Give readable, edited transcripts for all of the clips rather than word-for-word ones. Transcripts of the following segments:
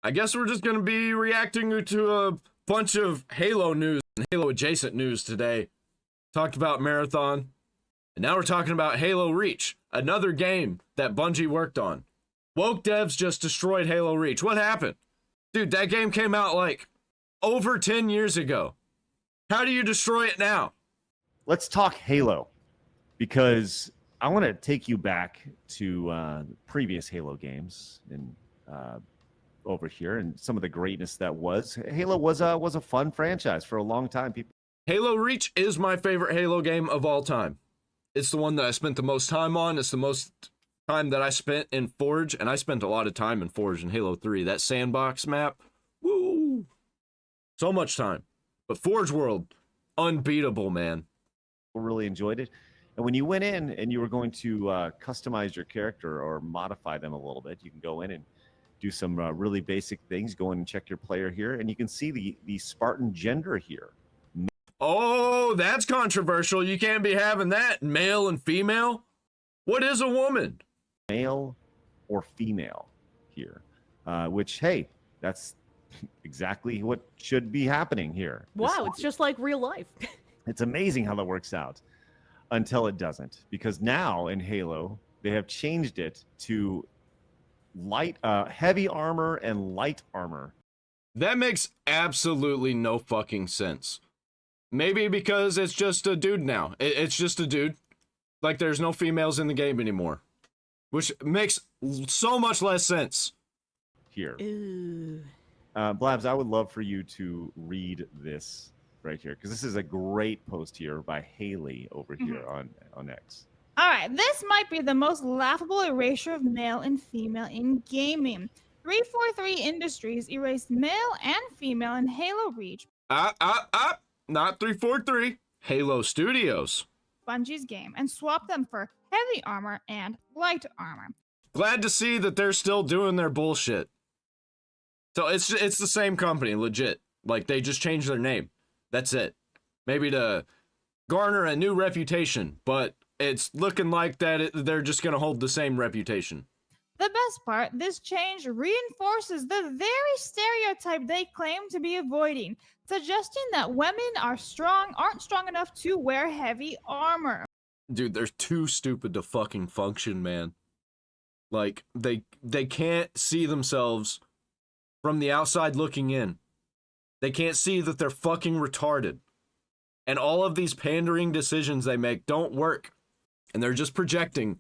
I guess we're just going to be reacting to a bunch of Halo news and Halo adjacent news today. Talked about Marathon, and now we're talking about Halo Reach, another game that Bungie worked on. Woke devs just destroyed Halo Reach. What happened? Dude, that game came out like over 10 years ago. How do you destroy it now? Let's talk Halo, because I want to take you back to previous Halo games and over here and some of the greatness that was. Halo was a fun franchise for a long time. Halo Reach is my favorite Halo game of all time. It's the one that I spent the most time on. It's the most time that I spent in Forge, and I spent a lot of time in Forge in Halo 3. That sandbox map, woo! So much time. But Forge World, unbeatable, man. Really enjoyed it. And when you went in and you were going to customize your character or modify them a little bit, you can go in and do some really basic things. Go in and check your player here, and you can see the Spartan gender here. Oh, that's controversial. You can't be having that. Male and female? What is a woman? Male or female here, which, hey, that's exactly what should be happening here. Wow, it's just like real life. It's amazing how that works out until it doesn't, because now in Halo, they have changed it to heavy armor and light armor. That makes absolutely no fucking sense. Maybe because it's just a dude now. It's just a dude. Like, there's no females in the game anymore. Which makes so much less sense. Here. Ooh. Blabs, I would love for you to read this right here, because this is a great post here by Haley over here on X. All right, this might be the most laughable erasure of male and female in gaming. 343 Industries erased male and female in Halo Reach. Not 343. Halo Studios. Bungie's game, and swapped them for heavy armor and light armor. Glad to see that they're still doing their bullshit. So it's the same company, legit. Like, they just changed their name. That's it. Maybe to garner a new reputation, but it's looking like that they're just going to hold the same reputation. The best part, this change reinforces the very stereotype they claim to be avoiding, suggesting that women aren't strong enough to wear heavy armor. Dude, they're too stupid to fucking function, man. Like, they can't see themselves from the outside looking in. They can't see that they're fucking retarded. And all of these pandering decisions they make don't work. And they're just projecting.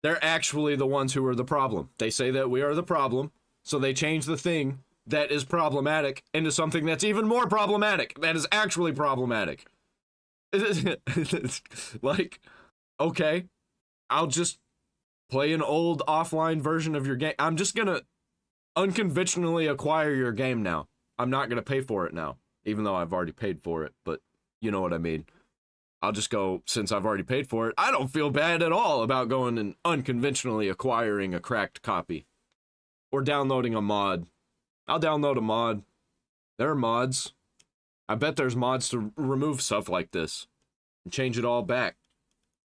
They're actually the ones who are the problem. They say that we are the problem, so they change the thing that is problematic into something that's even more problematic, that is actually problematic. Like, okay, I'll just play an old offline version of your game. I'm just gonna unconventionally acquire your game now. I'm not gonna pay for it now, even though I've already paid for it, but you know what I mean. I'll just go, since I've already paid for it, I don't feel bad at all about going and unconventionally acquiring a cracked copy. Or downloading a mod. I'll download a mod. There are mods. I bet there's mods to remove stuff like this. And change it all back.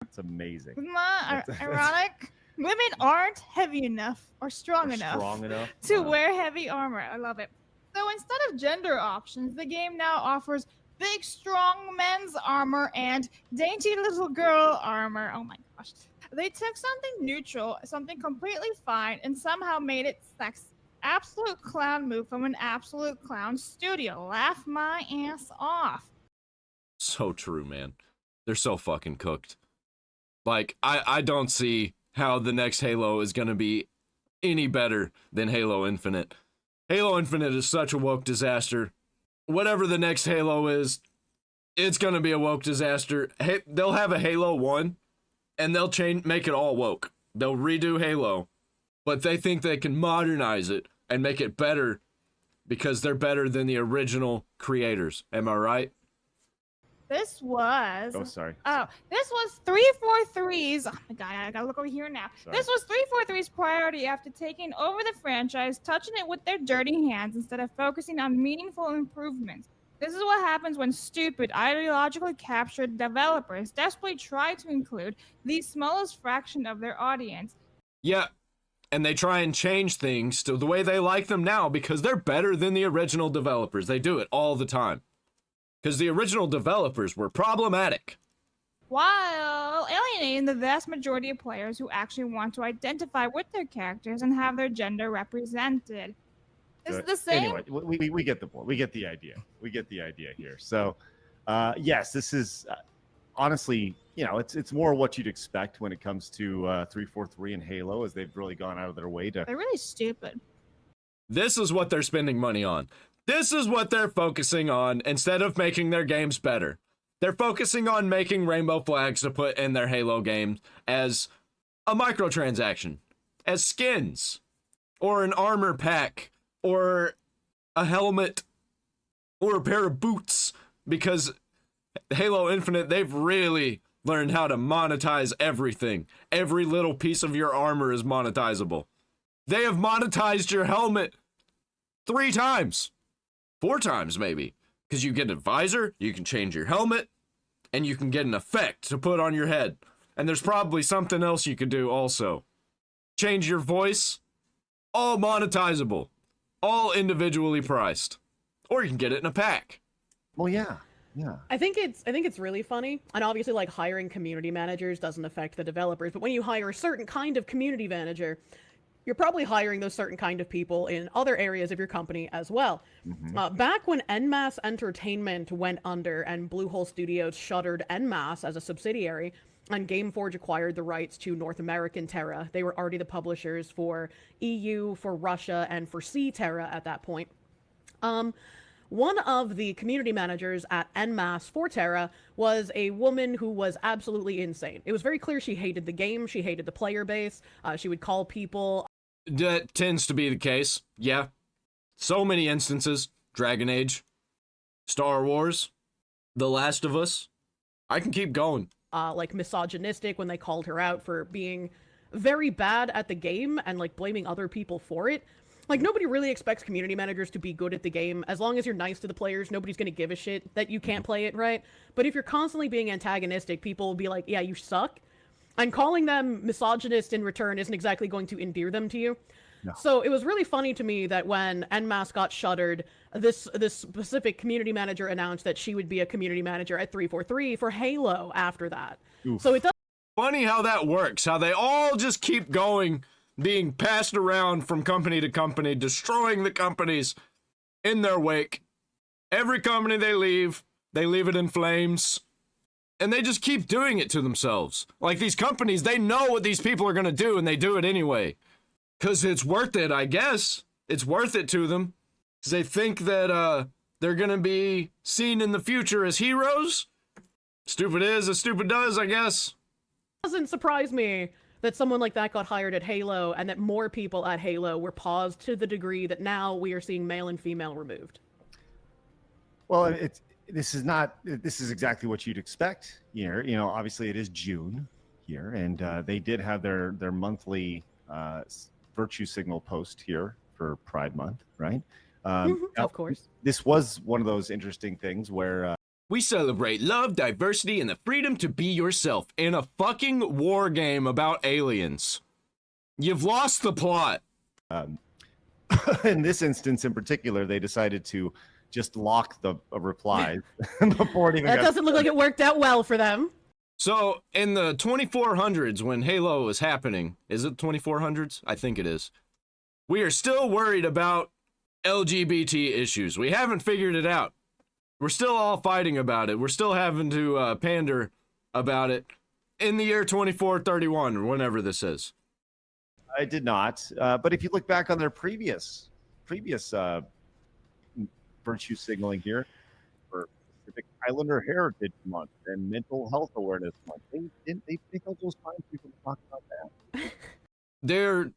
It's amazing. Isn't that ironic? Women aren't heavy enough or strong enough to wear heavy armor. I love it. So instead of gender options, the game now offers big, strong men's armor and dainty little girl armor. Oh my gosh. They took something neutral, something completely fine, and somehow made it sex. Absolute clown move from an absolute clown studio. Laugh my ass off. So true, man. They're so fucking cooked. Like, I don't see how the next Halo is going to be any better than Halo Infinite. Halo Infinite is such a woke disaster. Whatever the next Halo is, it's going to be a woke disaster. They'll have a Halo 1, and they'll make it all woke. They'll redo Halo, but they think they can modernize it and make it better because they're better than the original creators. Am I right? This was... Oh, sorry. Oh, this was 343's... Oh, my God, I gotta look over here now. Sorry. This was 343's priority after taking over the franchise, touching it with their dirty hands instead of focusing on meaningful improvements. This is what happens when stupid, ideologically captured developers desperately try to include the smallest fraction of their audience. Yeah, and they try and change things to the way they like them now because they're better than the original developers. They do it all the time. Because the original developers were problematic. While alienating the vast majority of players who actually want to identify with their characters and have their gender represented. Is it the same? Anyway, we get the point. We get the idea. We get the idea here. So, yes, this is honestly, you know, it's more what you'd expect when it comes to 343 and Halo, as they've really gone out of their way to. They're really stupid. This is what they're spending money on. This is what they're focusing on instead of making their games better. They're focusing on making rainbow flags to put in their Halo games as a microtransaction, as skins, or an armor pack, or a helmet, or a pair of boots, because Halo Infinite, they've really learned how to monetize everything. Every little piece of your armor is monetizable. They have monetized your helmet 3 times. 4 times, maybe. Because you get a visor, you can change your helmet, and you can get an effect to put on your head. And there's probably something else you could do also. Change your voice. All monetizable. All individually priced. Or you can get it in a pack. Well, yeah. Yeah. I think it's really funny, and obviously like hiring community managers doesn't affect the developers, but when you hire a certain kind of community manager, you're probably hiring those certain kind of people in other areas of your company as well. Back when NMAS Entertainment went under and Bluehole Studios shuttered NMAS as a subsidiary, and Gameforge acquired the rights to North American Terra, they were already the publishers for EU, for Russia, and for C Terra at that point. One of the community managers at NMAS for Terra was a woman who was absolutely insane. It was very clear she hated the game, she hated the player base, she would call people... That tends to be the case, yeah. So many instances. Dragon Age, Star Wars, The Last of Us. I can keep going. Like misogynistic when they called her out for being very bad at the game and like blaming other people for it. Like, nobody really expects community managers to be good at the game. As long as you're nice to the players, nobody's going to give a shit that you can't play it, right? But if you're constantly being antagonistic, people will be like, yeah, you suck. And calling them misogynist in return isn't exactly going to endear them to you. No. So it was really funny to me that when NMAS got shuttered, this specific community manager announced that she would be a community manager at 343 for Halo after that. Oof. So it does... Funny how that works, how they all just keep going, being passed around from company to company, destroying the companies in their wake. Every company they leave it in flames. And they just keep doing it to themselves. Like, these companies, they know what these people are going to do, and they do it anyway. Because it's worth it, I guess. It's worth it to them. Because they think that they're going to be seen in the future as heroes. Stupid is as stupid does, I guess. It doesn't surprise me that someone like that got hired at Halo, and that more people at Halo were paused to the degree that now we are seeing male and female removed. Well, this is exactly what you'd expect here. You know, obviously it is June here, and they did have their monthly virtue signal post here for Pride Month, right? Of course. This was one of those interesting things where we celebrate love, diversity, and the freedom to be yourself in a fucking war game about aliens. You've lost the plot. In this instance in particular, they decided to just lock the replies before it even That doesn't look like it worked out well for them. So, in the 2400s, when Halo was happening, is it 2400s? I think it is. We are still worried about LGBT issues. We haven't figured it out. We're still all fighting about it. We're still having to pander about it in the year 2431, or whenever this is. I did not. But if you look back on their previous virtue signaling here for Pacific Islander Heritage Month and Mental Health Awareness Month, they take all those times people to talk about that. They're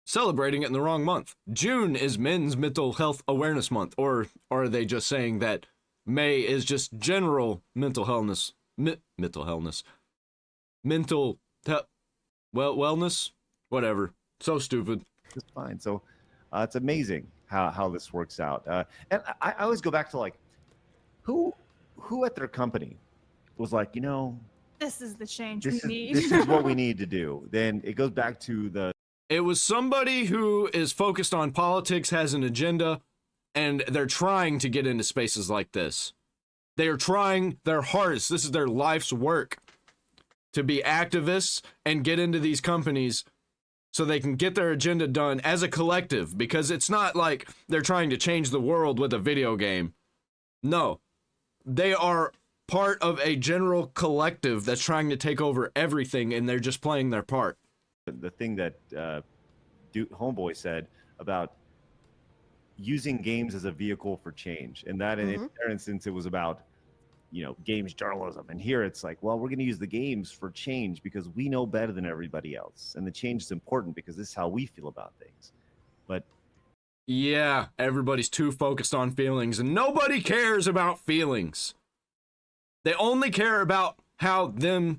celebrating it in the wrong month. June is Men's Mental Health Awareness Month, or are they just saying that May is just general mental wellness? Wellness? Whatever. So stupid. It's fine. So it's amazing how this works out. And I always go back to, like, who at their company was like, you know, this is the change we need. This is what we need to do. Then it goes back to the It was somebody who is focused on politics, has an agenda, and they're trying to get into spaces like this. They are trying their hardest. This is their life's work to be activists and get into these companies so they can get their agenda done as a collective, because it's not like they're trying to change the world with a video game. No, they are part of a general collective that's trying to take over everything, and they're just playing their part. The thing that Homeboy said about using games as a vehicle for change, and that in their instance, it was about, you know, games journalism. And here it's like, well, we're going to use the games for change because we know better than everybody else. And the change is important because this is how we feel about things. But yeah, everybody's too focused on feelings, and nobody cares about feelings. They only care about how they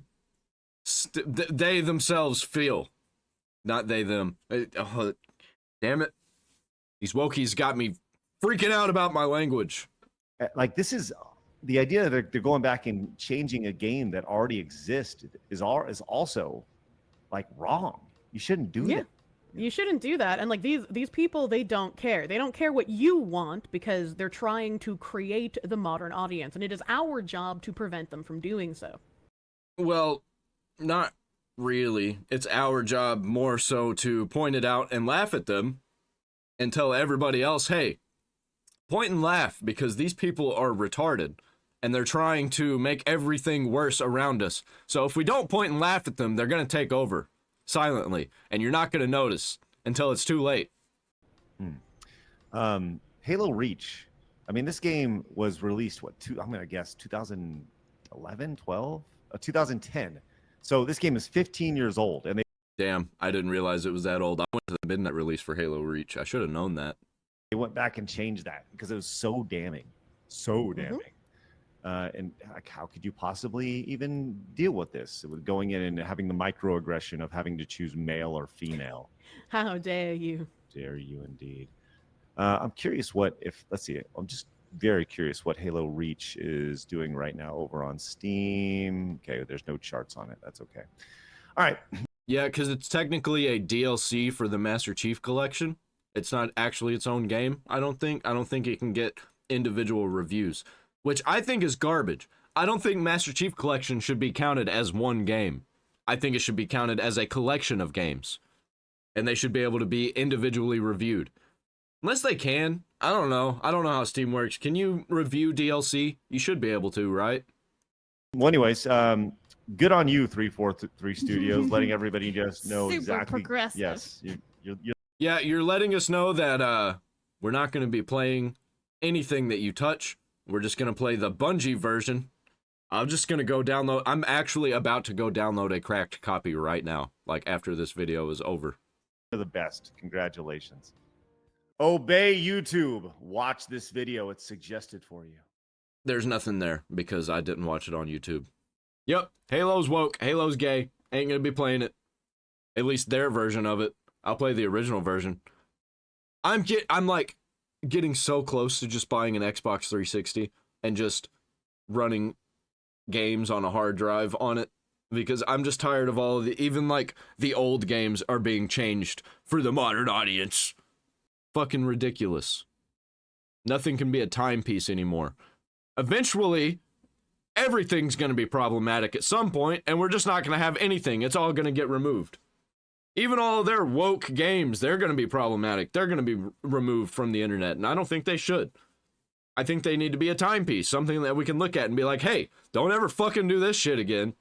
themselves feel. Not they, them. Oh, damn it. These wokies got me freaking out about my language. like, this is the idea that they're going back and changing a game that already existed is also like wrong. You shouldn't do that. You shouldn't do that. And like these people, they don't care. They don't care what you want because they're trying to create the modern audience, and it is our job to prevent them from doing so. Well, not really. It's our job more so to point it out and laugh at them and tell everybody else, hey, point and laugh, because these people are retarded and they're trying to make everything worse around us. So if we don't point and laugh at them, they're going to take over silently, and you're not going to notice until it's too late. Halo Reach. I mean, this game was released, I'm going to guess 2011, 12? 2010. So this game is 15 years old. And Damn, I didn't realize it was that old. I went to the midnight release for Halo Reach. I should have known that. they went back and changed that because it was so damning. So damning. And like, how could you possibly even deal with this? It was going in and having the microaggression of having to choose male or female. How dare you? Dare you indeed. I'm curious let's see, I'm just very curious what Halo Reach is doing right now over on Steam. Okay, there's no charts on it. That's okay. All right. Yeah, because it's technically a DLC for the Master Chief Collection. It's not actually its own game, I don't think. I don't think it can get individual reviews, which I think is garbage. I don't think Master Chief Collection should be counted as one game. I think it should be counted as a collection of games, and they should be able to be individually reviewed. Unless they can. I don't know. I don't know how Steam works. Can you review DLC? You should be able to, right? Well, anyways, good on you, 343 Studios, letting everybody just know Super exactly. progressive. Yes, you're Yeah, you're letting us know that we're not going to be playing anything that you touch. We're just going to play the Bungie version. I'm just going to go download. I'm actually about to go download a cracked copy right now, like after this video is over. the best. Congratulations. Obey YouTube. Watch this video. It's suggested for you. There's nothing there because I didn't watch it on YouTube. Yep, Halo's woke. Halo's gay. Ain't going to be playing it. At least their version of it. I'll play the original version. I'm like getting so close to just buying an Xbox 360 and just running games on a hard drive on it, because I'm just tired of all of even like the old games are being changed for the modern audience. Fucking ridiculous. Nothing can be a timepiece anymore. Eventually, everything's going to be problematic at some point, and we're just not going to have anything. It's all going to get removed. Even all of their woke games, they're going to be problematic. They're going to be removed from the internet, and I don't think they should. I think they need to be a timepiece, something that we can look at and be like, hey, don't ever fucking do this shit again.